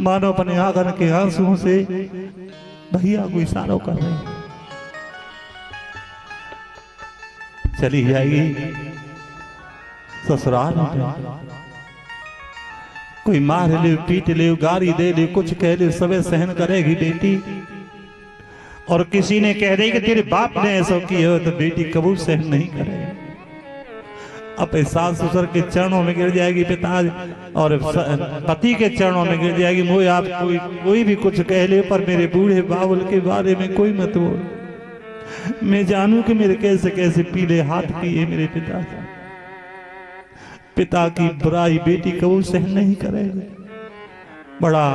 मानो अपने आंगन के आंसुओं से भैया को इशारा कर रही, चली जाएगी ससुराल में। कोई मार ले, पीट ले, गाली दे ले, कुछ कह ले, सबे सहन करेगी बेटी। और किसी ने कह दे कि तेरे बाप ने ऐसा किया हो तो बेटी कबूल सहन नहीं करेगी। अपने सास ससुर के चरणों में गिर जाएगी पिता और पति के चरणों में गिर जाएगी। मुझे आप कोई भी कुछ कह ले पर मेरे बूढ़े बाबुल के बारे में कोई मत बोल। मैं जानूं कि मेरे कैसे कैसे पीले हाथ किए मेरे पिता। पिता की बुराई बेटी कबूल सहन नहीं करेगी। बड़ा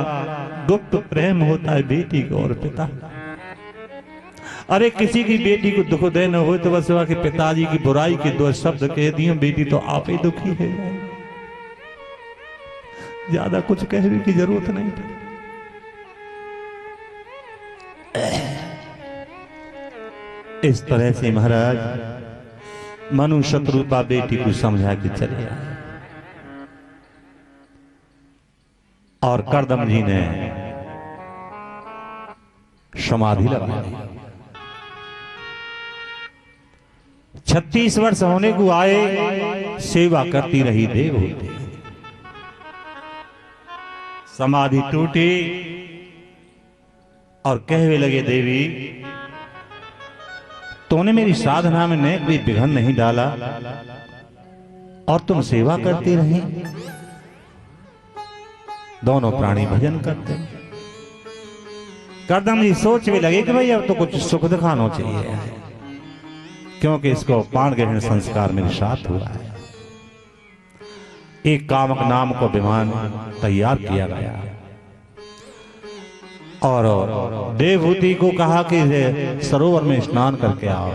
गुप्त प्रेम होता है बेटी को और पिता। अरे किसी की बेटी को दुख देना हो तो बस कि पिताजी की बुराई के दो शब्द कह दिए, बेटी तो आप ही दुखी है। ज्यादा कुछ कहने की जरूरत नहीं। इस तरह से महाराज मनु शत्रुपा बेटी को समझा के चले आए और करदम जी ने समाधि लगा दी। 36 वर्ष होने को आए, सेवा करती रही देवहूति। समाधि टूटी और कहने लगे देवी तूने मेरी साधना में ने कोई विघ्न नहीं डाला और तुम सेवा करती रही। दोनों प्राणी भजन करते। करदम जी सोच भी लगे कि भाई अब तो कुछ सुख दिखाना चाहिए, क्योंकि इसको पाण ग्रहण संस्कार मेरे साथ हुआ है। एक कामक नाम को विमान तैयार किया गया और देवहूति को कहा कि सरोवर में स्नान करके आओ।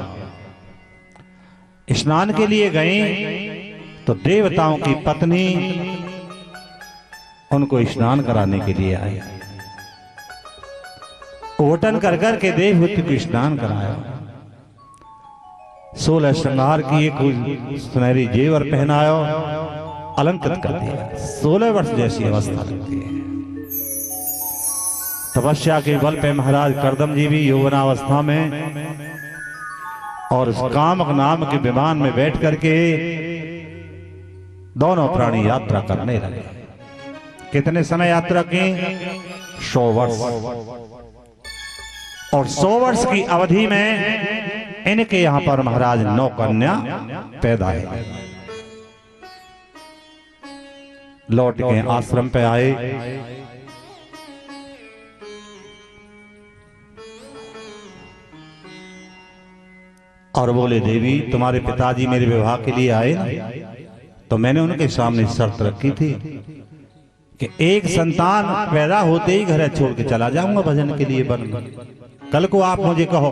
स्नान के लिए गए तो देवताओं की पत्नी उनको स्नान कराने के लिए आई। ओटन कर करके देवहूति को स्नान कराया। 16 श्रृंगार की एक सुनहरी जेवर पहनाया, अलंकृत कर दिया। 16 वर्ष जैसी अवस्था लगती है। तपस्या के बल पे महाराज करदम जी भी यौवनावस्था में और उस कामक नाम के विमान में बैठ करके दोनों प्राणी यात्रा करने लगे। कितने समय यात्रा की? 100 वर्ष। और 100 वर्ष की अवधि में इनके यहां पर महाराज 9 कन्या पैदा है। लौट के आश्रम पे आए। और बोले देवी तुम्हारे पिताजी मेरे विवाह के लिए आए ना, तो मैंने उनके सामने शर्त रखी थी कि एक संतान पैदा होते ही घर छोड़ के चला जाऊंगा भजन के लिए बन। कल को आप मुझे कहो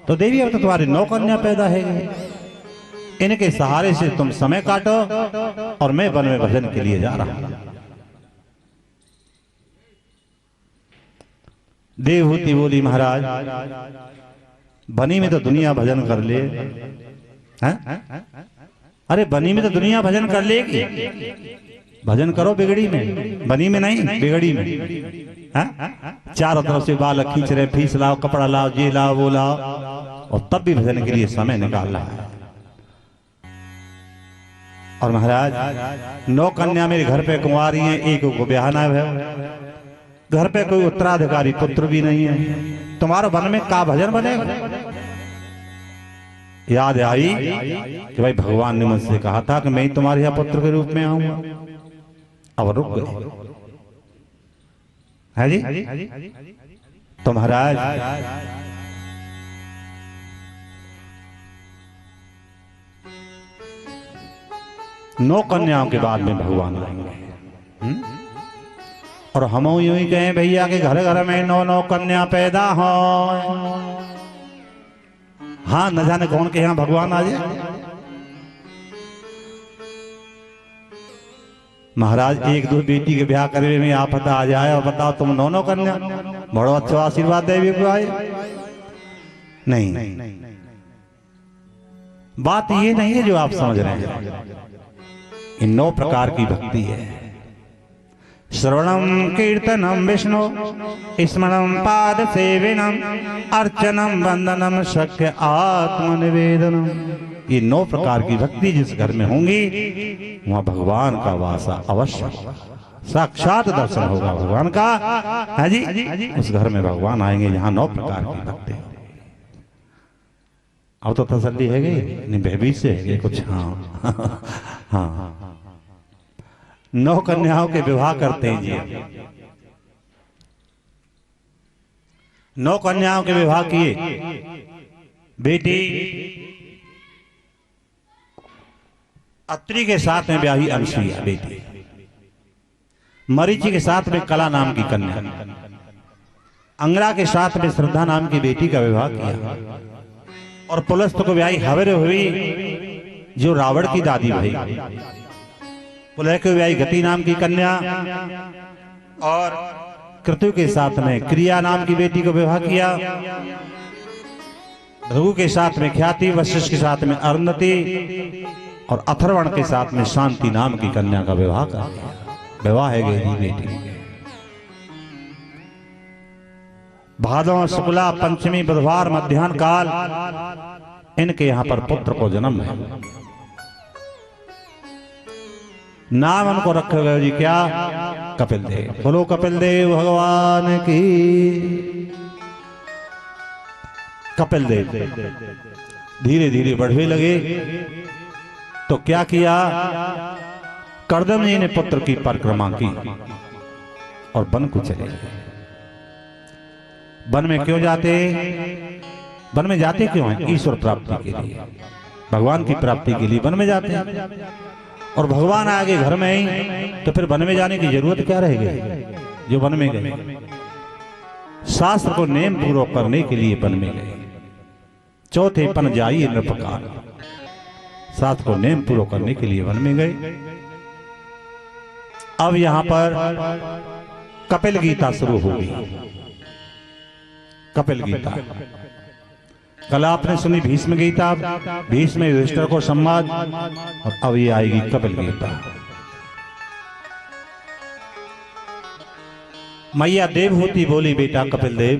तो देवी अब तो तुम्हारे 9 कन्या पैदा है, इनके सहारे से तुम समय काटो और मैं वन में भजन के लिए जा रहा हूं। देवहूति बोली महाराज बनी में तो दुनिया भजन कर ले हैं? अरे बनी में तो दुनिया भजन कर लेगी, भजन करो बिगड़ी में, बनी में नहीं बिगड़ी में। हैं? चारों तरफ से बाल खींच रहे, फीस लाओ, कपड़ा लाओ, ये लाओ वो लाओ, और तब भी भजन के लिए समय निकाल रहा है। और महाराज 9 कन्या मेरे घर पे कुंवारी हैं, एक को ब्याहना है, घर पे कोई उत्तराधिकारी पुत्र भी नहीं है, तुम्हारा वन में का भजन बनेगा? याद आई कि भाई भगवान ने मुझसे कहा था कि मैं तुम्हारे यहाँ पुत्र के रूप में आऊंगा। अब रुक गए है जी। तो महाराज नौ कन्याओं के बाद में भगवान आएंगे। और हम यूं ही कहें भैया के घर घर में 9 कन्या पैदा हो। हाँ न जाने कौन के यहाँ भगवान आ जाए। महाराज 1-2 बेटी के ब्याह करे में आफत आ जाए और बताओ तुम 9 कन्या, बड़ो अच्छा आशीर्वाद देवी को आए। नहीं, बात ये नहीं है जो आप समझ रहे हैं। इन 9 प्रकार की भक्ति है। श्रवणम कीर्तनम विष्णु स्मरणम पाद सेवनम अर्चनम वंदनम शक्य आत्मनिवेदनम। ये 9 प्रकार की भक्ति जिस घर में होंगी वहां भगवान का वासा अवश्य होगा, साक्षात दर्शन होगा भगवान का। है जी, उस घर में भगवान आएंगे जहां 9 प्रकार की भक्ति। अब तो तसल्ली है गई, नहीं भयभीत से है कुछ। हाँ हाँ, 9 कन्याओं के विवाह करते हैं जी। 9 कन्याओं के विवाह किए। बेटी अत्रि के साथ में ब्याही अनसुईया बेटी, मरीचि के साथ में कला नाम की कन्या, अंगरा के साथ में श्रद्धा नाम की बेटी का विवाह किया। और पुलस्त को ब्याही हवर हुई जो रावण की दादी भाई। पुलह को ब्याही गति नाम की कन्या, और कृतु के साथ में क्रिया नाम की बेटी को विवाह किया। भृगु के साथ में ख्याति, वशिष्ठ के साथ में अरुंधति, और अथर्वण के साथ में शांति नाम की कन्या का विवाह कर दिया। विवाह है गई बेटी। भादों शुक्ला पंचमी बुधवार मध्याह्न काल इनके यहां पर पुत्र को जन्म है। नाम उनको रखे गए जी क्या? कपिल देव। बोलो कपिल देव भगवान की। कपिल देव धीरे धीरे बढ़ने लगे तो क्या किया? कर्दम जी ने पुत्र की परिक्रमा की और वन को चले गए। वन में क्यों जाते? वन में जाते क्यों हैं? ईश्वर प्राप्ति के लिए, भगवान की प्राप्ति के लिए वन में जाते हैं। और भगवान आगे घर में ही, तो फिर वन में जाने की जरूरत क्या रह गई? जो वन में गए शास्त्र को नेम पूरा करने के लिए वन में गए। चौथे पन जाइए नृपकार, शास्त्र को नेम पूरा करने के लिए वन में गए। अब यहां पर कपिल गीता शुरू होगी। कपिल गीता कल आपने सुनी भीष्म गीता, भीष्म युधिष्ठिर को संवाद, और अब ये आएगी कपिल गीता। मैया देवहूति बोली, बेटा कपिल देव,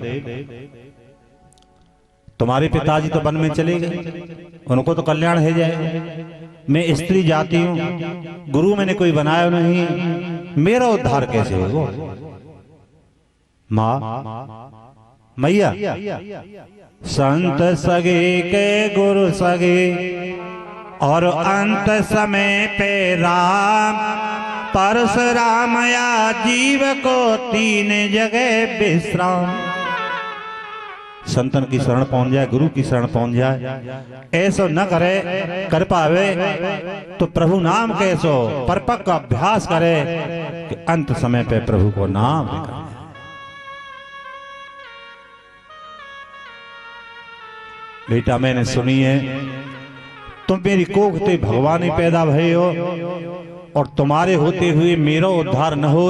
तुम्हारे पिताजी तो वन में चले गए, उनको तो कल्याण है जाए। मैं स्त्री जाती हूं, गुरु मैंने कोई बनाया नहीं, मेरा उद्धार कैसे होगा? मां मैया, संत सगे के गुरु सगे, और अंत समय पे राम परशुराम या जीव को 3 जगह विश्राम। संतन की शरण पहुंच जाए, गुरु की शरण पहुंच जाए, ऐसो न करे कर पावे तो प्रभु नाम कैसो परपक का अभ्यास करे कि अंत समय पे प्रभु को नाम लेकर। बेटा मैंने सुनी है तुम मेरी कोख ते भगवान ही पैदा भये हो, और तुम्हारे होते हुए मेरा उद्धार न हो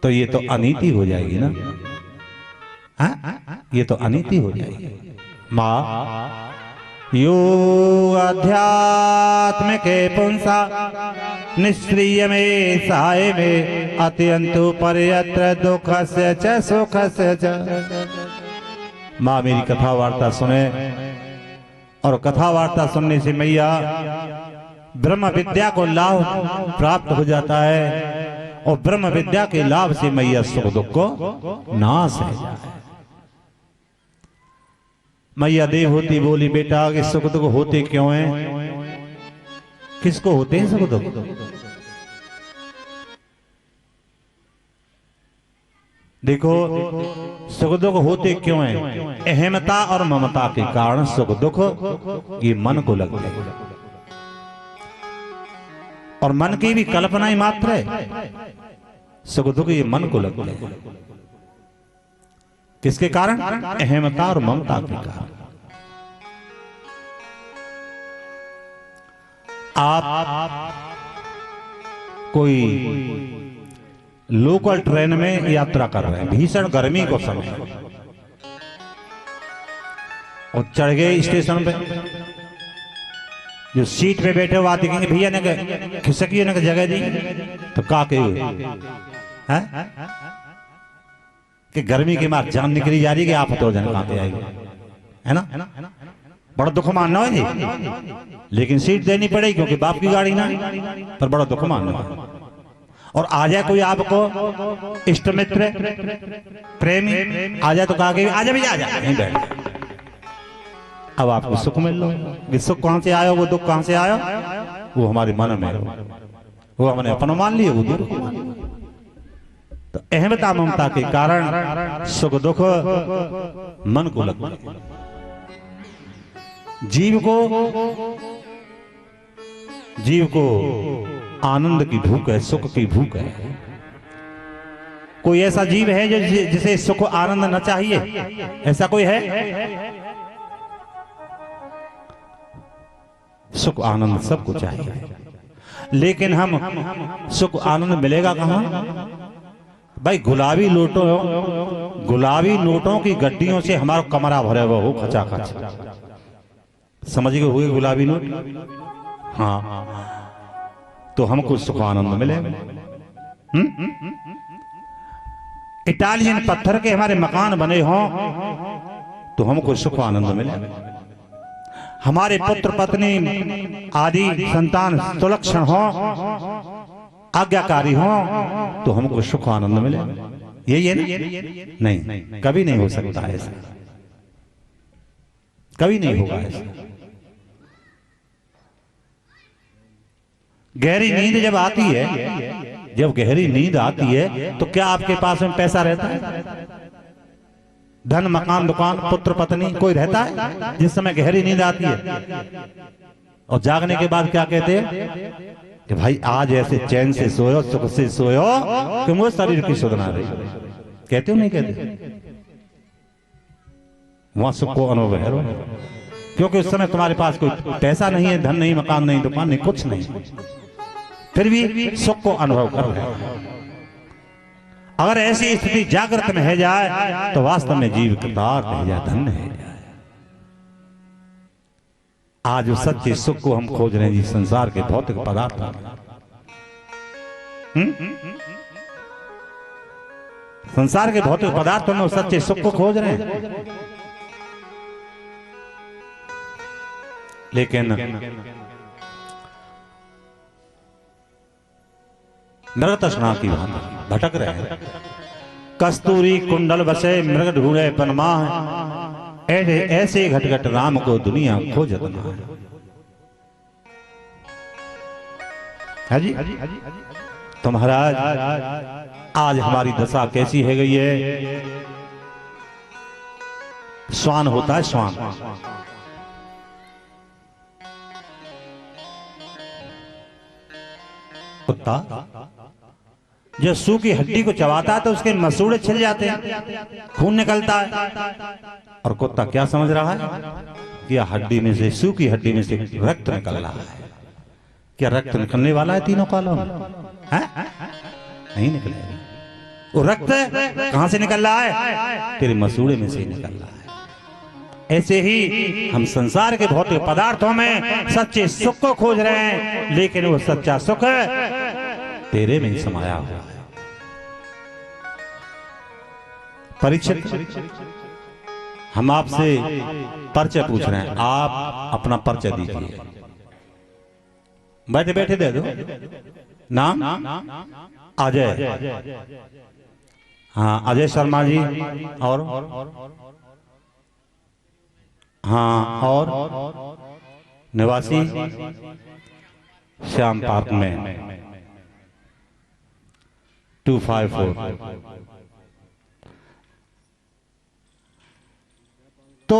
तो ये तो अनीति हो जाएगी ना। हाँ? ये तो अनीति हो जाएगी। माँ यो अध्यात्म के पुंसा निष्क्रिय में साय में अत्यंतो परयत्र दुख से च सुख से च। माँ मेरी कथा वार्ता सुने, और कथा वार्ता सुनने से मैया ब्रह्म विद्या को लाभ प्राप्त हो जाता है, और ब्रह्म विद्या के लाभ से मैया सुख दुख को नाश है जाए। मैया देवहूति बोली, बेटा आगे सुख दुख होते क्यों हैं? किसको होते हैं सुख दुख? देखो सुख दुख होते क्यों हैं? अहमता और ममता के कारण सुख दुख ये मन को लगते हैं, और मन की भी कल्पना ही मात्र है। सुख दुख ये मन को लगते हैं, किसके कारण? अहमता और ममता के कारण। आप कोई लोकल ट्रेन में यात्रा कर रहे हैं, भीषण गर्मी को समय, और चढ़ गए स्टेशन पे, जो सीट पे बैठे हुआ देखेंगे भैया ने खिसकी ने जगह दी तो का के हैं कि गर्मी के मार जान निकली जा रही है कि आप तो जन कहां पे आएगी, है ना? बड़ा दुख मानना है जी, लेकिन सीट देनी पड़ेगी क्योंकि बाप की गाड़ी ना, पर बड़ा दुख मानना है। और आ जाए कोई आपको इष्ट मित्र प्रेमी आ जाए तो कहा कि आ जा भैया, आ जा नहीं बैठ, अब आपको सुख मिल लो। कि सुख कहां से आयो, वो दुख कहां से आयो, वो हमारे मन में, वो हमने अपना मान लिया, वो दुख मान लिया। तो अहमता ममता के कारण सुख दुख मन को लगता है। जीव को आनंद की भूख है, सुख की भूख है। कोई ऐसा जीव है जो जिसे सुख आनंद न चाहिए? ऐसा कोई है? सुख आनंद सबको चाहिए, लेकिन हम सुख आनंद मिलेगा कहां भाई? गुलाबी नोटों की गड्डियों से हमारा कमरा भरे हुआ हो खचाखच, समझ गए हुए गुलाबी नोट? हाँ, तो हमको सुख आनंद मिलेगा। इटालियन पत्थर के हमारे मकान बने हों तो हमको सुख आनंद मिलेगा। हमारे पुत्र पत्नी आदि संतान सुलक्षण हो, आज्ञाकारी हो, तो हमको सुख आनंद मिलेगा। यही है ना? नहीं, कभी नहीं हो सकता ऐसा, कभी नहीं होगा ऐसा। गहरी नींद जब आती है, जब गहरी नींद आती है तो क्या आपके पास में पैसा रहता है? धन मकान दुकान पुत्र पत्नी कोई रहता है जिस समय गहरी नींद आती है? और जागने के बाद क्या कहते हैं कि भाई आज ऐसे चैन से सोयो, सुख से सोयो कि मुझे शरीर की सुध ना रही। कहते हो नहीं कहते? वहां सुख को अनुभव है, क्योंकि उस समय तुम्हारे पास कोई पैसा नहीं है, धन नहीं, मकान नहीं, दुकान नहीं, कुछ नहीं, फिर भी सुख को अनुभव कर रहे हो। अगर ऐसी स्थिति जागृत में है जाए तो वास्तव में जीव कृतार्थ है जाए, धन्य है जाए। आज उस सच्चे सुख को हम खोज रहे हैं जी, संसार के भौतिक पदार्थ। संसार के भौतिक पदार्थों में उस सच्चे सुख को खोज रहे हैं, लेकिन मृग तृष्णा की भांति भटक रहे हैं। कस्तूरी कुंडल बसे मृग ढूंढे पनमा, ऐसे घटघट राम को दुनिया खोजत ना है जी। तो महाराज आज हमारी दशा कैसी है गई है? श्वान होता है, श्वान कुत्ता जो सूखी हड्डी को चबाता है तो उसके मसूड़े छिल जाते हैं, खून निकलता है, और कुत्ता क्या समझ रहा है कि हड्डी में से, सूखी हड्डी में से रक्त निकल रहा है। क्या रक्त निकलने वाला है तीनों कालों में? नहीं निकलेगा। वो रक्त कहां से निकल रहा है? तेरे मसूड़े में से निकल रहा है। ऐसे ही हम संसार के भौतिक पदार्थों में सच्चे सुख को खोज रहे हैं, लेकिन वो सच्चा सुख तेरे में ही समाया हुआ है। परीक्षित, हम आपसे परिचय पूछ रहे हैं, आप अपना परिचय दीजिए। बैठे बैठे दे दो। नाम? अजय। हाँ, अजय शर्मा जी। और हाँ, और निवासी श्याम पार्क में 254। तो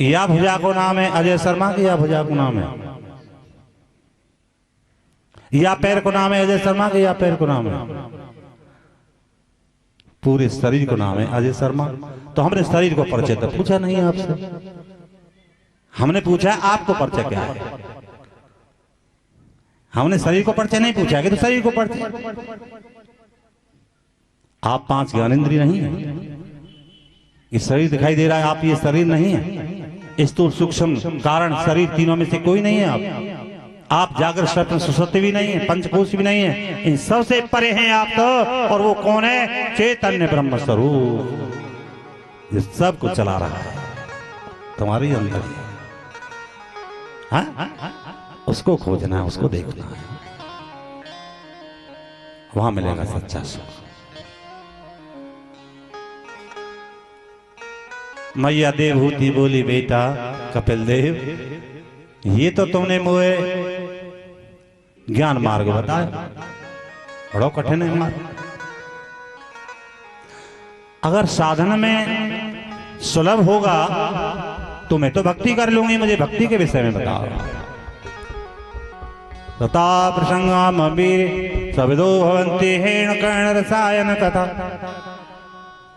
या भुजा को नाम है अजय शर्मा की, या भुजा को नाम है, या पैर को नाम है अजय शर्मा के, या पैर को नाम है, पूरे शरीर को नाम है अजय शर्मा। तो हमने शरीर को परिचय तो पूछा नहीं है आपसे, हमने पूछा आपको परिचय क्या है। हमने शरीर को परिचय नहीं पूछा कि तो शरीर को परिचय। आप 5 ज्ञानेंद्रिय नहीं है, ये शरीर दिखाई दे रहा है, आप ये शरीर नहीं है। स्थूल सूक्ष्म कारण शरीर तीनों में से कोई नहीं है आप जागर स्वप्न सुसुप्ति भी नहीं है, पंचकोश भी नहीं है, इन सब से परे हैं आप तो। और वो कौन है? चैतन्य ब्रह्म स्वरूप, ये सब कुछ चला रहा है तुम्हारे अंदर। हाँ, उसको खोजना है, उसको देखना है, वहां मिलेगा सच्चा सुख। मैया देवहूति बोली, बेटा कपिल देव, ये तो तुमने मुझे ज्ञान मार्ग बताया, बड़ा कठिन है मार्ग। अगर साधन में सुलभ होगा तो मैं तो भक्ति कर लूंगी, मुझे भक्ति के विषय में बताओ। तथा प्रसंगाम वीर सविदो भवन्ति हेण कर्ण रसायन कथा।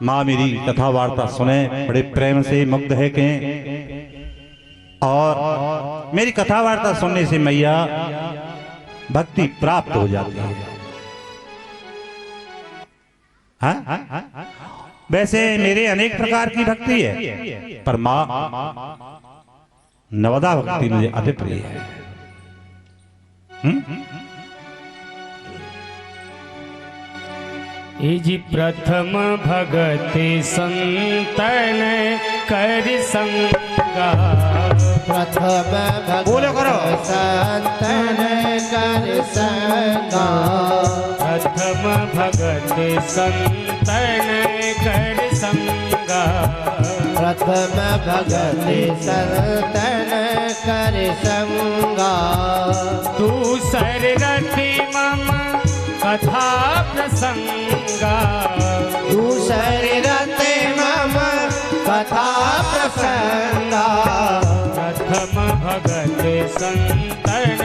माँ मेरी कथा वार्ता सुने बड़े प्रेम से मुग्ध है के, और मेरी कथा वार्ता सुनने से मैया भक्ति प्राप्त हो जाती है। हाँ? वैसे मेरे अनेक प्रकार की भक्ति है, पर माँ नवदा भक्ति मुझे अति प्रिय है। इजी प्रथम भगति संतन कर संगा। प्रथम भगति संतन कर संगा। प्रथम भगति संतन कर संगा। प्रथम भगति संतन कर संगा। दूसर रति मम कथा प्रसंगा। दूसर रते मम कथा प्रसंगा। प्रथम भगति संतन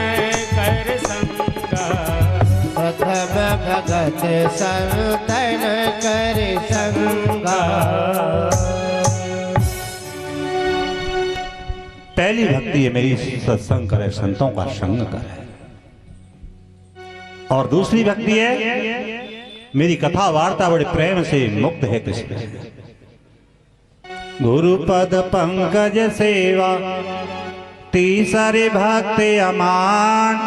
कर संगा। प्रथम भगति संतन कर संगा। पहली भक्ति है मेरी सत्संग करे, संतों का संग करे। और दूसरी भक्ति है मेरी कथा वार्ता बड़े प्रेम से मुक्त है कृष्ण। गुरु पद पंकज सेवा, तीसरी भक्ति अमान,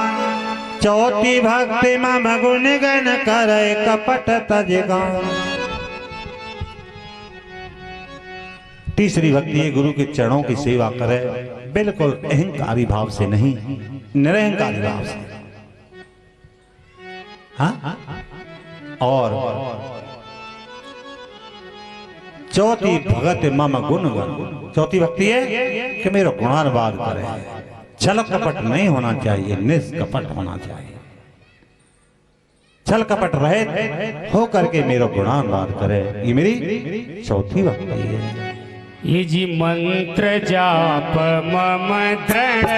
चौथी भक्ति मम गुण गण करे कपट तजगान। तीसरी भक्ति है गुरु के चरणों की सेवा करे, बिल्कुल अहंकारी भाव से नहीं, निरहंकारी भाव से। हाँ? और चौथी भगत मम गुण गण। चौथी भक्ति है कि मेरा गुणानुवाद करे, छल कपट नहीं होना चाहिए, निष्कपट होना चाहिए। छल कपट रहे हो करके मेरा गुणानुवाद करे, ये मेरी चौथी भक्ति है। ये जी मंत्र जाप मम दृढ़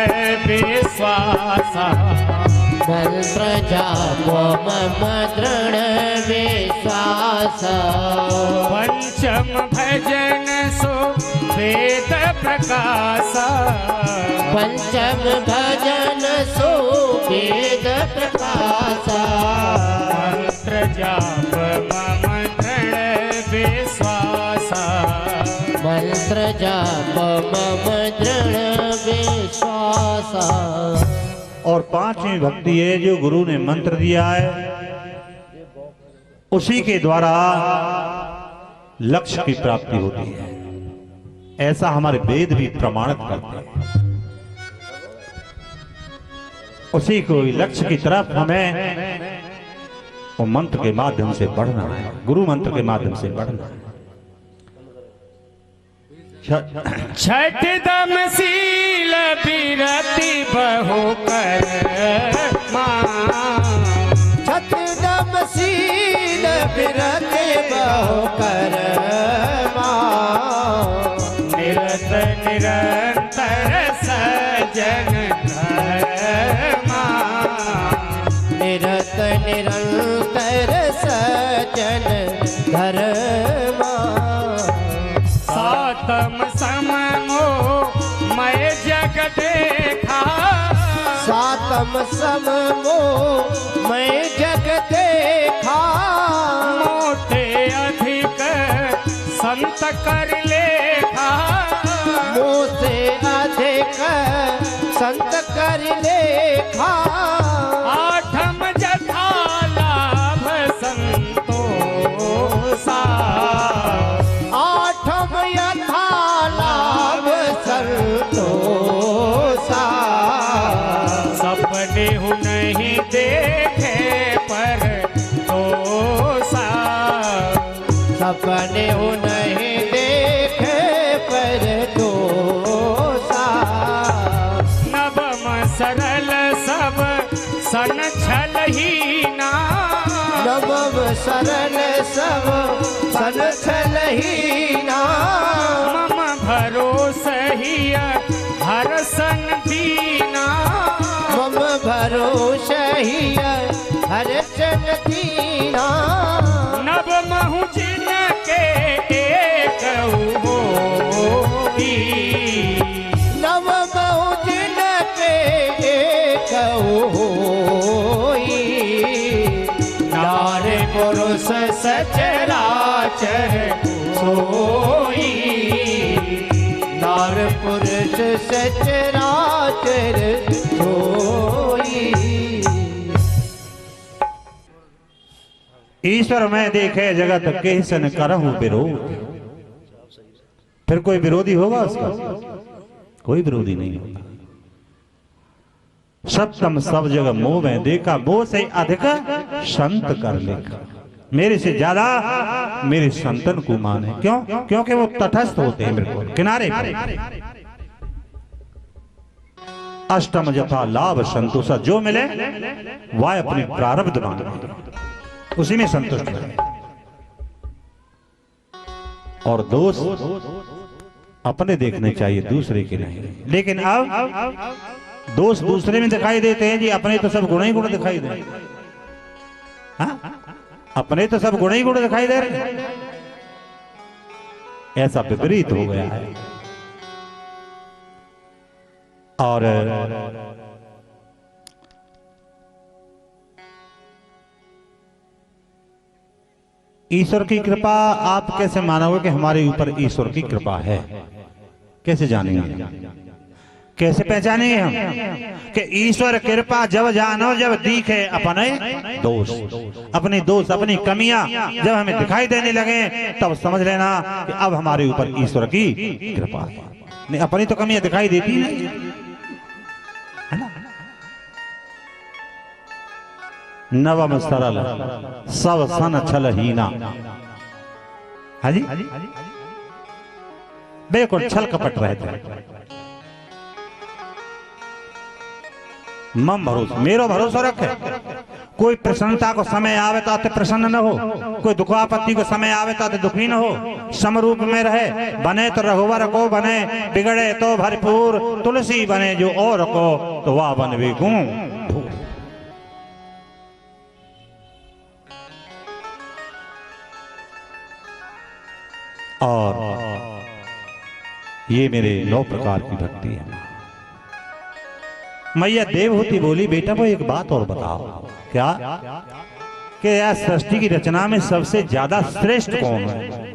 विश्वासा। मंत्र जाप मम दृढ़ विश्वासा। पंचम भजन सो वेद प्रकाशा। पंचम भजन सो वेद प्रकाशा। मंत्र जाप मम दृढ़ विश्वासा। मंत्र जाप मम दृढ़ विश्वासा। और पांचवी भक्ति है जो गुरु ने मंत्र दिया है, उसी के द्वारा लक्ष्य की प्राप्ति होती है, ऐसा हमारे वेद भी प्रमाणित करते हैं। उसी को लक्ष्य की तरफ हमें वो मंत्र के माध्यम से बढ़ना है, गुरु मंत्र के माध्यम से बढ़ना है। छठ दम सील बिरति बहु कर छठ दम सील बिरति बहु कर निरत निरंतर सजन निरत निरंतर सजन धर्मा। सातम समो मैं जग देखा। सातम समो मैं जग देखा। मोटे अधिक संत कर लेखा। मोसे सपने नहीं देखे पर दोसा नवम सरल सब सन छलहीना नवम सरल सब सन छलहीना मम भरोसहिय हर सन दीना मम भरोसहिय हर सन दीना नव महु जिन के एक होई नव बहुदिन के एक होई नारे पुरुष सचराचर सोई नार पुरुष सचराचर सोई ईश्वर मैं देखे जगत के सन करहूं विरोध। फिर कोई विरोधी होगा उसका? कोई विरोधी नहीं होगा। सप्तम सब जगह मोह में देखा, मोह से अधिक संत कर लेखा। मेरे से ज्यादा मेरे संतन को माने। क्यों? क्योंकि वो तटस्थ होते हैं, बिल्कुल किनारे पर। अष्टम जथा लाभ संतोष, जो मिले वह अपने प्रारब्ध माने, उसी में संतुष्ट रहे। और दोष अपने देखने चाहिए, दूसरे के नहीं। लेकिन अब दोष दूसरे में दिखाई देते हैं जी, अपने तो सब गुण ही गुण दिखाई दे। हाँ? अपने तो सब गुण ही गुण दिखाई दे रहे हैं। ऐसा विपरीत हो गया है। और ईश्वर की कृपा आप कैसे मानोगे कि हमारे ऊपर ईश्वर की कृपा है? कैसे जानेंगे, कैसे पहचानेंगे हम कि ईश्वर कृपा जब जानो, जब दिखे अपने दोष, अपनी दोष, अपनी कमियां जब हमें दिखाई देने लगे, तब समझ लेना कि अब हमारे ऊपर ईश्वर की कृपा है। नहीं, अपनी तो कमियां दिखाई देती नहीं है ना। नवम सरल सब सन छलहीना। हाँ जी, बिल्कुल छल कपट रहते हैं। मम भरोसा, मेरो भरोसा रखे। कोई प्रसन्नता को समय आवे तो अति प्रसन्न न हो, कोई दुख आपत्ति को समय आवे तो अति दुखी न हो, समरूप में रहे। बने तो रघुवर को बने, बिगड़े तो भरपूर तुलसी बने, जो और को तो वह बन भी गुण। और ये मेरे 9 प्रकार की भक्ति है। मैया देवहूति बोली, बेटा वो एक बात और बताओ, क्या कि यह सृष्टि की रचना में सबसे ज्यादा श्रेष्ठ कौन है?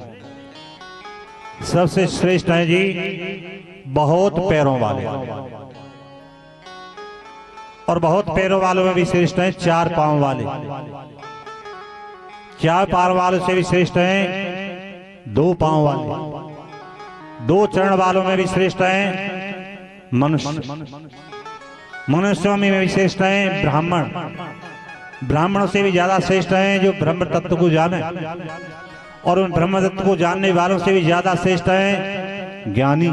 सबसे श्रेष्ठ है जी बहुत पैरों वाले, और बहुत पैरों वालों में भी श्रेष्ठ है 4 पांव वाले। 4 पांव वालों से भी श्रेष्ठ है 2 पांव वाले। 2 चरण वालों में भी श्रेष्ठ है मनुष्य। मनुष्यों में भी श्रेष्ठ है ब्राह्मण। ब्राह्मणों से भी ज्यादा श्रेष्ठ है जो ब्रह्म तत्व को जाने, और उन ब्रह्म तत्व को जानने वालों से भी ज्यादा श्रेष्ठ है ज्ञानी।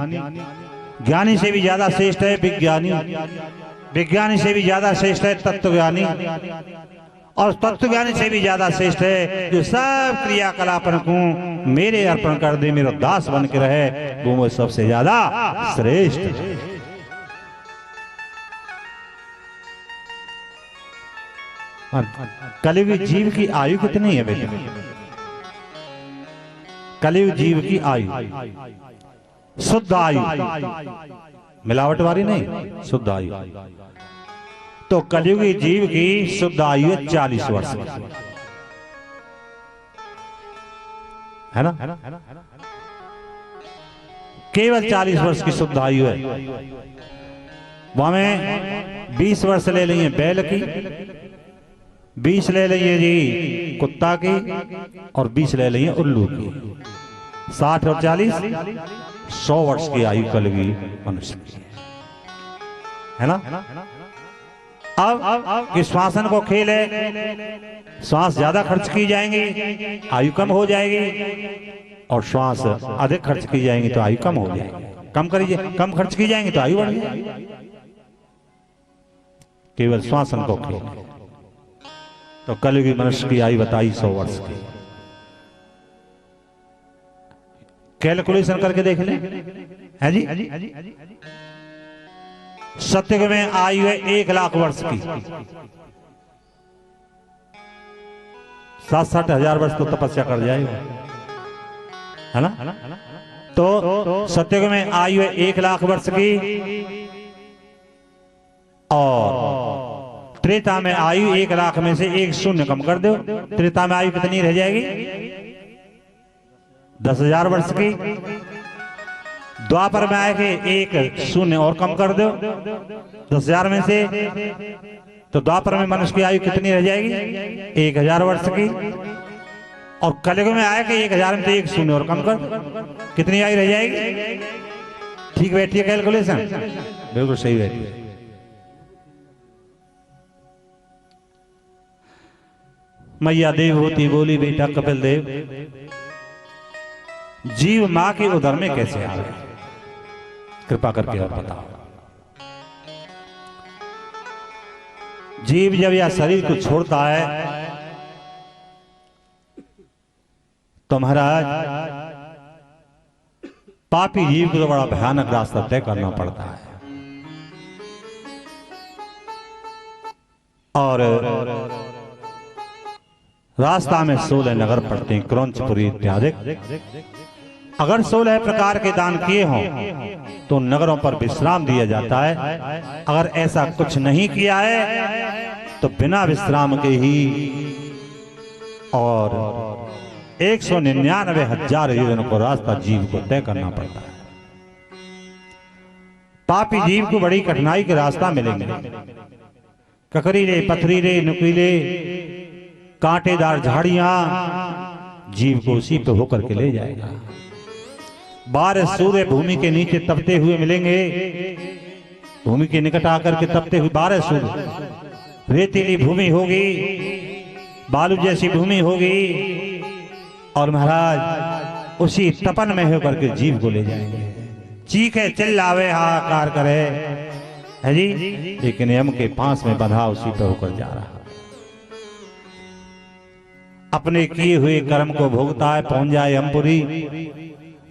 ज्ञानी से भी ज्यादा श्रेष्ठ है विज्ञानी। विज्ञानी से भी ज्यादा श्रेष्ठ है तत्वज्ञानी, और तत्वज्ञानी से भी ज्यादा श्रेष्ठ है जो सब क्रियाकलापन को मेरे अर्पण कर दे, मेरा दास बन के रहे, वो मुझे सबसे ज्यादा श्रेष्ठ है। कलियुग जीव की आयु कितनी है बेटा? कलियुग जीव की आयु शुद्ध आयु, मिलावट वाली नहीं, शुद्ध आयु। तो कलियुगी जीव की शुद्ध आयु है 40 वर्ष है ना। केवल 40 वर्ष की शुद्ध आयु है। वहां में 20 वर्ष ले लिए बैल की, 20 ले लिए जी कुत्ता की, और 20 ले लिए उल्लू की। 60 और 40 100 वर्ष की आयु कलियुगी मनुष्य की है ना। अब कि श्वासन को खेल है, श्वास ज्यादा खर्च की जाएंगी आयु कम हो जाएगी, और श्वास अधिक खर्च की जाएंगी तो आयु कम हो जाएगी। कम खर्च की जाएंगी तो आयु बढ़ जाएगी। केवल श्वासन को खेल। तो कलयुगी मनुष्य की आयु बताई 100 वर्ष की। कैलकुलेशन करके देख ले, है जी। सत्युग में आयु है 1,00,000 वर्ष की, 60-60 हजार वर्ष तो तपस्या कर जाएगा, है ना। तो सत्युग में आयु है 1,00,000 वर्ष की, और त्रेता में आयु 1,00,000 में से 1 शून्य कम कर दो। त्रेता में आयु कितनी रह जाएगी? 10,000 वर्ष की। द्वापर में आएगी 1 शून्य और कम कर दो 10,000 में से, तो द्वापर में मनुष्य की आयु कितनी रह जाएगी? 1,000 वर्ष की। और कलयुग में आएगा 1,000 में से 1 शून्य और कम कर, कितनी आयु रह जाएगी? ठीक बैठी है कैलकुलेशन? बिल्कुल सही बैठी है। मैया देवहूति बोली, बेटा कपिल देव, जीव मां के उदर में कैसे आ गए? कृपा करके आप बताओ। जीव जब यह शरीर को छोड़ता है तो महाराज पापी जीव को तो बड़ा भयानक रास्ता तय करना पड़ता है। और रास्ता में 16 नगर पड़ते हैं, क्रौंचपुरी इत्यादि। अगर 16 प्रकार के दान किए हों तो नगरों पर विश्राम दिया जाता है। अगर ऐसा कुछ नहीं किया है तो बिना विश्राम के ही और 199,000 योजनों को रास्ता जीव को तय करना पड़ता है। पापी जीव को बड़ी कठिनाई के रास्ता मिलेंगे, ककरीले, पथरीले, नुकीले, कांटेदार झाड़ियां जीव को उसी पे होकर के ले जाएगा। 12 सूर्य भूमि के नीचे तपते हुए मिलेंगे, भूमि के निकट आकर के तपते हुए 12 सूर्य। रेतीली भूमि होगी, बालू जैसी भूमि होगी, और महाराज उसी तपन में होकर के जीव को ले जाएंगे। चीखे, चिल्लावे, हाहाकार करे, है जी, लेकिन यम के पास में बंधा उसी पे होकर जा रहा। अपने किए हुए कर्म को भोगता है, पहुंच जाए यमपुरी।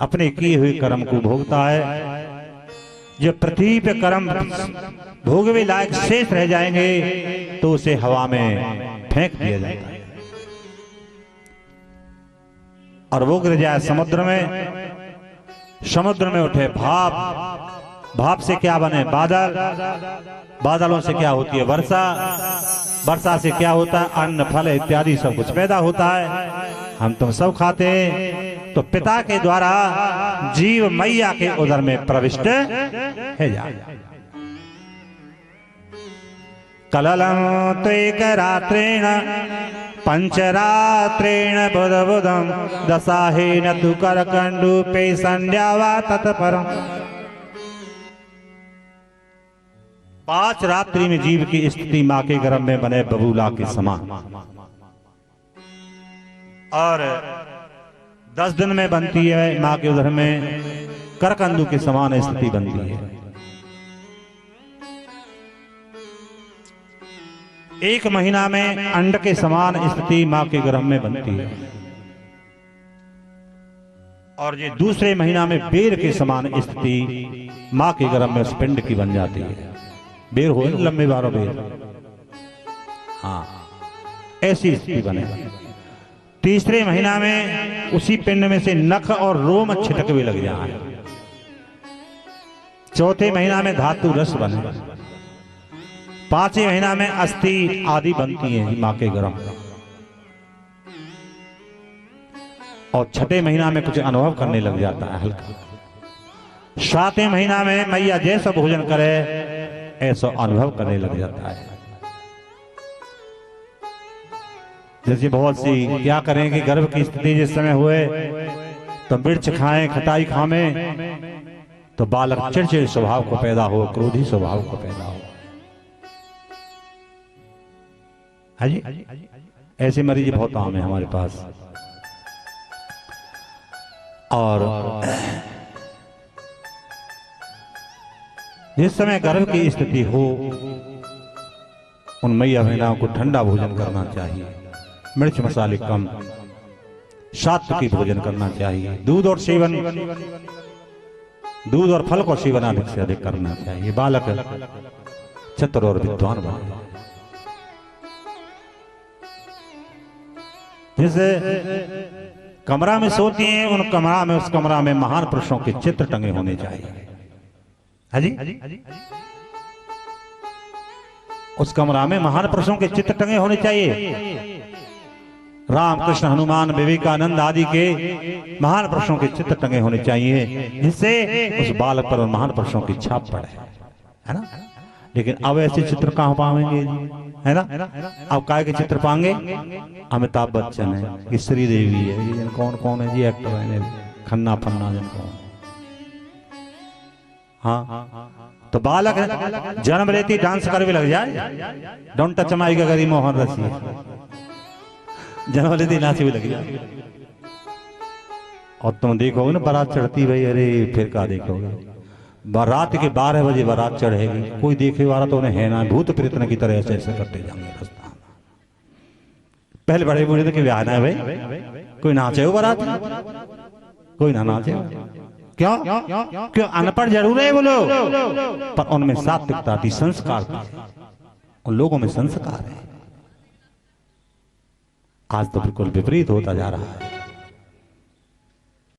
अपने किए हुए कर्म को भोगता है। जब पृथ्वी पे कर्म भोगवे लायक शेष रह जाएंगे तो उसे हवा में फेंक दिया जाता है, और वो गिर जाए समुद्र में। समुद्र में उठे भाप, भाप से क्या बने? बादल, बादलों से क्या होती है? वर्षा, वर्षा से क्या होता है? अन्न, फल इत्यादि सब कुछ पैदा होता है, हम तुम सब खाते हैं। तो पिता के द्वारा जीव मैया के उदर में प्रविष्ट है जाए। कललम त्वेक रात्रेण पंचरात्रेण बुध बुधम दशाहेन तु करकंडूपे संध्या वा तत्परम। 5 रात्रि में जीव की स्थिति मां के गर्भ में बने बबूला के समान, और 10 दिन में बनती है मां के उदर में करकंदू के समान स्थिति बनती है। 1 महीना में अंड के समान स्थिति मां के गर्भ में बनती है, और ये दूसरे महीना में बेर के समान स्थिति मां के गर्भ में उस पिंड की बन जाती है। बेर हो लंबे 12 बेर, हाँ, ऐसी स्थिति बनेगी। तीसरे महीना में उसी पिंड में से नख और रोम छिटक भी लग जाए। चौथे महीना में धातु रस बने। 5वें महीना में अस्थि आदि बनती है मां के गर्भ, और 6ठे महीना में कुछ अनुभव करने लग जाता है हल्का। 7वें महीना में मैया जैसा भोजन करे ऐसा अनुभव करने लग जाता है। जैसे बहुत सी क्या करें कि गर्भ की स्थिति जिस समय हुए तो मिर्च खाएं, खटाई खाएं, तो बालक चिड़चिड़ स्वभाव को पैदा हो, क्रोधी स्वभाव को पैदा हो। हाँ जी, ऐसे मरीज बहुत आम है हमारे पास। और जिस समय गर्भ की स्थिति हो उन मैया महिलाओं को ठंडा भोजन करना चाहिए, मिर्च मसाले कम, सात्विक भोजन करना चाहिए, दूध और फल को सेवन अधिक से अधिक करना चाहिए। बालक चतुर और विद्वान बने। जैसे कमरा में सोती हैं, उस कमरा में महान पुरुषों के चित्र टंगे होने चाहिए। हाँ जी, उस कमरा में महान पुरुषों के चित्र टंगे होने चाहिए। राम कृष्ण हनुमान विवेकानंद आदि के महान पुरुषों के चित्र टंगे होने चाहिए, जिससे उस बालक पर महान पुरुषों की छाप पड़े, है ना। लेकिन अब ऐसे चित्र कहां पाएंगे जी, है ना। अब काय के चित्र पाएंगे? अमिताभ बच्चन है, श्री देवी है, ये कौन कौन है जी एक्टर है, खन्ना फन्ना जन कौन। हाँ, तो बालक जन्म लेती डांस कर भी लग जाए, डोंट टच माई गरी मोहन रसी, जन्म लेती नाच भी लग जाए। और तुम देखोगे ना बारात चढ़ती भाई, अरे फिर क्या देखोगे, बारात के 12 बजे बारात चढ़ेगी, कोई देखे वाला तो उन्हें है ना, भूत प्रेतन की तरह ऐसे ऐसे करते जाएंगे रास्ता। पहले बड़े बूढ़े थे कि आना है भाई, कोई नाचे हो बारात, कोई ना नाचे। क्यों अनपढ़ जरूर है वो लोग, पर उनमें सात्विकता थी, संस्कार थी, उन लोगों में संस्कार है। आज तो बिल्कुल विपरीत होता जा रहा है।